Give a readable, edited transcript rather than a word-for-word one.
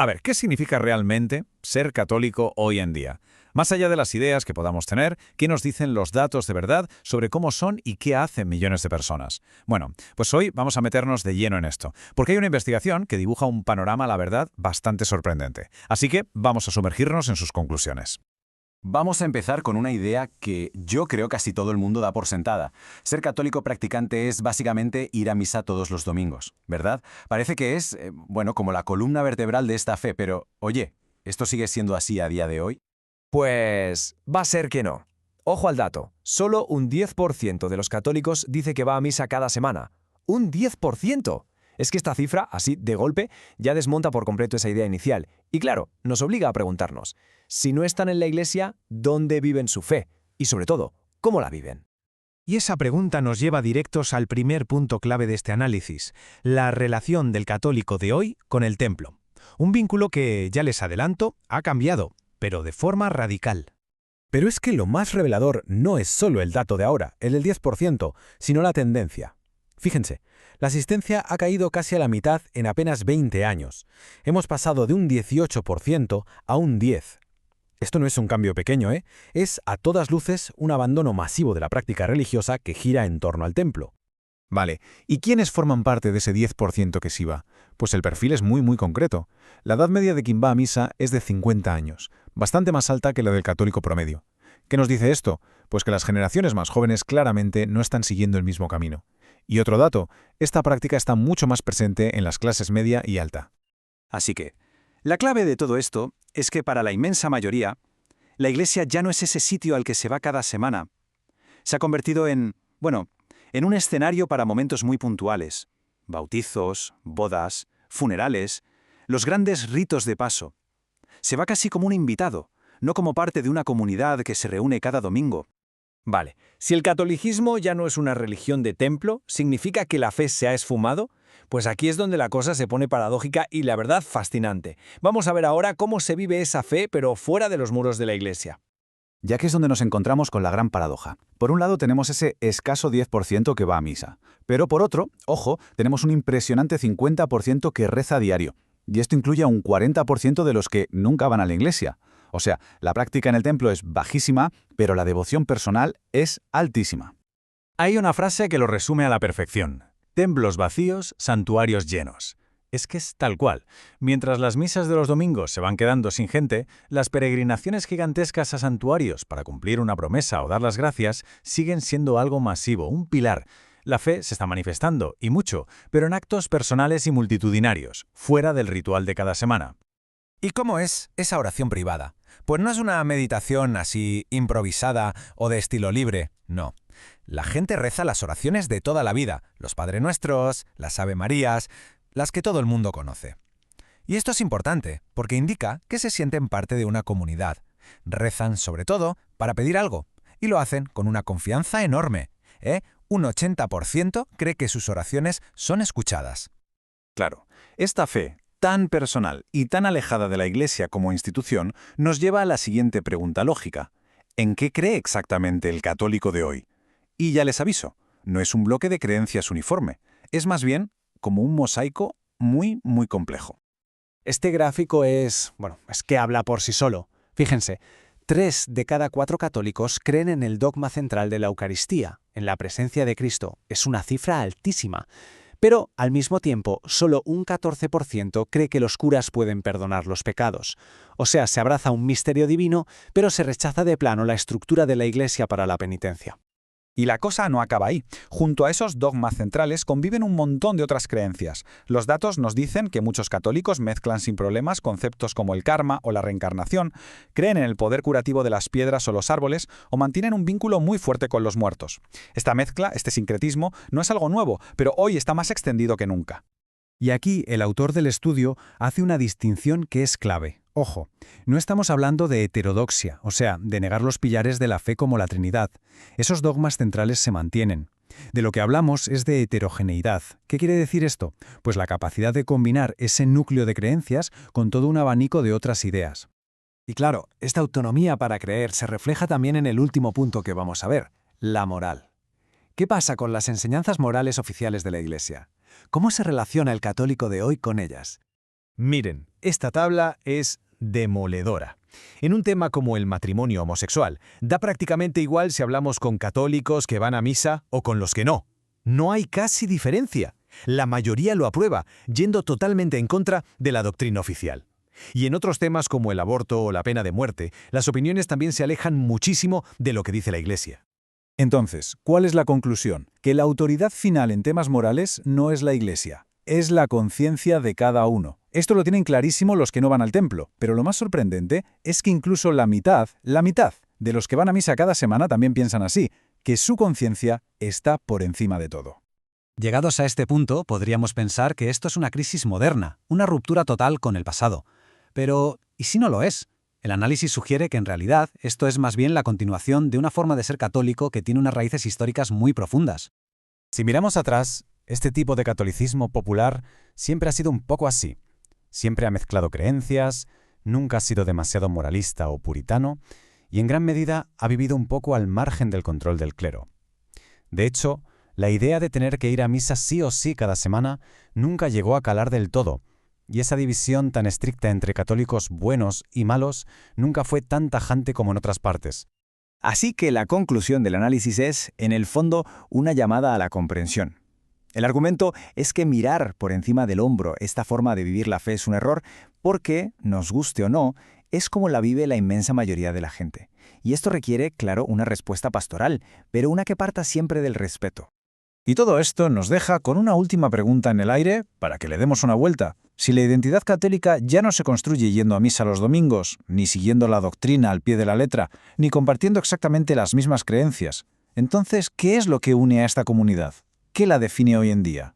A ver, ¿qué significa realmente ser católico hoy en día? Más allá de las ideas que podamos tener, ¿qué nos dicen los datos de verdad sobre cómo son y qué hacen millones de personas? Bueno, pues hoy vamos a meternos de lleno en esto, porque hay una investigación que dibuja un panorama, la verdad, bastante sorprendente. Así que vamos a sumergirnos en sus conclusiones. Vamos a empezar con una idea que yo creo casi todo el mundo da por sentada. Ser católico practicante es básicamente ir a misa todos los domingos, ¿verdad? Parece que es, bueno, como la columna vertebral de esta fe, pero, oye, ¿esto sigue siendo así a día de hoy? Pues va a ser que no. Ojo al dato, solo un 10% de los católicos dice que va a misa cada semana. ¡Un 10%! Es que esta cifra, así de golpe, ya desmonta por completo esa idea inicial. Y claro, nos obliga a preguntarnos, si no están en la iglesia, ¿dónde viven su fe? Y sobre todo, ¿cómo la viven? Y esa pregunta nos lleva directos al primer punto clave de este análisis, la relación del católico de hoy con el templo. Un vínculo que, ya les adelanto, ha cambiado, pero de forma radical. Pero es que lo más revelador no es solo el dato de ahora, el del 10%, sino la tendencia. Fíjense, la asistencia ha caído casi a la mitad en apenas 20 años. Hemos pasado de un 18% a un 10%. Esto no es un cambio pequeño, ¿eh? Es, a todas luces, un abandono masivo de la práctica religiosa que gira en torno al templo. Vale, ¿y quiénes forman parte de ese 10% que sí va? Pues el perfil es muy concreto. La edad media de quien va a misa es de 50 años, bastante más alta que la del católico promedio. ¿Qué nos dice esto? Pues que las generaciones más jóvenes claramente no están siguiendo el mismo camino. Y otro dato, esta práctica está mucho más presente en las clases media y alta. Así que, la clave de todo esto es que para la inmensa mayoría, la iglesia ya no es ese sitio al que se va cada semana. Se ha convertido en un escenario para momentos muy puntuales. Bautizos, bodas, funerales, los grandes ritos de paso. Se va casi como un invitado, no como parte de una comunidad que se reúne cada domingo. Vale, si el catolicismo ya no es una religión de templo, ¿significa que la fe se ha esfumado? Pues aquí es donde la cosa se pone paradójica y la verdad fascinante. Vamos a ver ahora cómo se vive esa fe, pero fuera de los muros de la iglesia. Ya que es donde nos encontramos con la gran paradoja. Por un lado tenemos ese escaso 10% que va a misa, pero por otro, ojo, tenemos un impresionante 50% que reza a diario, y esto incluye a un 40% de los que nunca van a la iglesia. O sea, la práctica en el templo es bajísima, pero la devoción personal es altísima. Hay una frase que lo resume a la perfección. Templos vacíos, santuarios llenos. Es que es tal cual. Mientras las misas de los domingos se van quedando sin gente, las peregrinaciones gigantescas a santuarios para cumplir una promesa o dar las gracias siguen siendo algo masivo, un pilar. La fe se está manifestando, y mucho, pero en actos personales y multitudinarios, fuera del ritual de cada semana. ¿Y cómo es esa oración privada? Pues no es una meditación así improvisada o de estilo libre, no. La gente reza las oraciones de toda la vida, los Padre Nuestros, las Ave Marías, las que todo el mundo conoce. Y esto es importante, porque indica que se sienten parte de una comunidad. Rezan, sobre todo, para pedir algo, y lo hacen con una confianza enorme. Un 80% cree que sus oraciones son escuchadas. Claro, esta fe, tan personal y tan alejada de la iglesia como institución, nos lleva a la siguiente pregunta lógica. ¿En qué cree exactamente el católico de hoy? Y ya les aviso, no es un bloque de creencias uniforme, es más bien como un mosaico muy complejo. Este gráfico es que habla por sí solo. Fíjense, 3 de cada 4 católicos creen en el dogma central de la Eucaristía, en la presencia de Cristo. Es una cifra altísima. Pero, al mismo tiempo, solo un 14% cree que los curas pueden perdonar los pecados. O sea, se abraza un misterio divino, pero se rechaza de plano la estructura de la Iglesia para la penitencia. Y la cosa no acaba ahí. Junto a esos dogmas centrales conviven un montón de otras creencias. Los datos nos dicen que muchos católicos mezclan sin problemas conceptos como el karma o la reencarnación, creen en el poder curativo de las piedras o los árboles, o mantienen un vínculo muy fuerte con los muertos. Esta mezcla, este sincretismo, no es algo nuevo, pero hoy está más extendido que nunca. Y aquí el autor del estudio hace una distinción que es clave. Ojo, no estamos hablando de heterodoxia, o sea, de negar los pilares de la fe como la Trinidad. Esos dogmas centrales se mantienen. De lo que hablamos es de heterogeneidad. ¿Qué quiere decir esto? Pues la capacidad de combinar ese núcleo de creencias con todo un abanico de otras ideas. Y claro, esta autonomía para creer se refleja también en el último punto que vamos a ver, la moral. ¿Qué pasa con las enseñanzas morales oficiales de la Iglesia? ¿Cómo se relaciona el católico de hoy con ellas? Miren, esta tabla es demoledora. En un tema como el matrimonio homosexual, da prácticamente igual si hablamos con católicos que van a misa o con los que no. No hay casi diferencia. La mayoría lo aprueba, yendo totalmente en contra de la doctrina oficial. Y en otros temas como el aborto o la pena de muerte, las opiniones también se alejan muchísimo de lo que dice la Iglesia. Entonces, ¿cuál es la conclusión? Que la autoridad final en temas morales no es la Iglesia, es la conciencia de cada uno. Esto lo tienen clarísimo los que no van al templo, pero lo más sorprendente es que incluso la mitad de los que van a misa cada semana también piensan así, que su conciencia está por encima de todo. Llegados a este punto, podríamos pensar que esto es una crisis moderna, una ruptura total con el pasado. Pero, ¿y si no lo es? El análisis sugiere que en realidad esto es más bien la continuación de una forma de ser católico que tiene unas raíces históricas muy profundas. Si miramos atrás, este tipo de catolicismo popular siempre ha sido un poco así. Siempre ha mezclado creencias, nunca ha sido demasiado moralista o puritano, y en gran medida ha vivido un poco al margen del control del clero. De hecho, la idea de tener que ir a misa sí o sí cada semana nunca llegó a calar del todo, y esa división tan estricta entre católicos buenos y malos nunca fue tan tajante como en otras partes. Así que la conclusión del análisis es, en el fondo, una llamada a la comprensión. El argumento es que mirar por encima del hombro esta forma de vivir la fe es un error porque, nos guste o no, es como la vive la inmensa mayoría de la gente. Y esto requiere, claro, una respuesta pastoral, pero una que parta siempre del respeto. Y todo esto nos deja con una última pregunta en el aire para que le demos una vuelta. Si la identidad católica ya no se construye yendo a misa los domingos, ni siguiendo la doctrina al pie de la letra, ni compartiendo exactamente las mismas creencias, entonces, ¿qué es lo que une a esta comunidad? ¿Qué la define hoy en día?